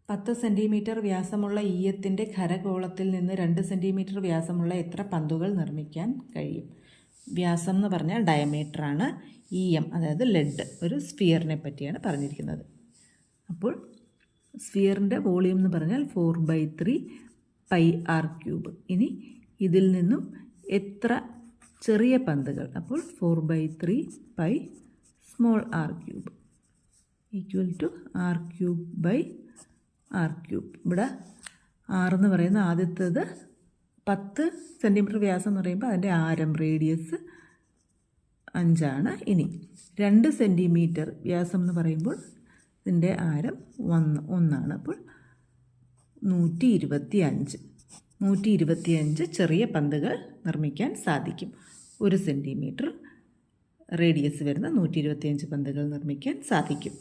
10 centimetre വ്യാസമുള്ള ഈയത്തിൻ്റെ ഖരഗോളത്തിൽ നിന്ന് 2 centimetre വ്യാസമുള്ള എത്ര പന്തുകൾ നിർമ്മിക്കാൻ കഴിയും? വ്യാസം എന്ന് പറഞ്ഞാൽ ഡയമീറ്ററാണ്. ഈയം അതായത് ലെഡ് ഒരു സ്ഫിയറിനെ പറ്റിയാണ് പറഞ്ഞിരിക്കുന്നത്. അപ്പോൾ സ്ഫിയറിൻ്റെ വോളിയം എന്ന് പറഞ്ഞാൽ 4/3 πr³. ഇനി ഇതിൽ നിന്നും എത്ര ചെറിയ പന്തുകൾ? അപ്പോൾ 4/3 π r³ ഈക്വൽ ടു r³/r³. ഇവിടെ എന്ന് പറയുന്ന ആദ്യത്തേത് 10 സെൻറ്റിമീറ്റർ വ്യാസം എന്ന് പറയുമ്പോൾ അതിൻ്റെ ആരം റേഡിയസ് 5 ഇനി 2 സെൻറ്റിമീറ്റർ വ്യാസം എന്ന് പറയുമ്പോൾ ഇതിൻ്റെ ആരം 1 അപ്പോൾ 125 ചെറിയ പന്തുകൾ നിർമ്മിക്കാൻ സാധിക്കും. 1 സെൻറ്റിമീറ്റർ റേഡിയസ് വരുന്ന 125 പന്തുകൾ നിർമ്മിക്കാൻ സാധിക്കും.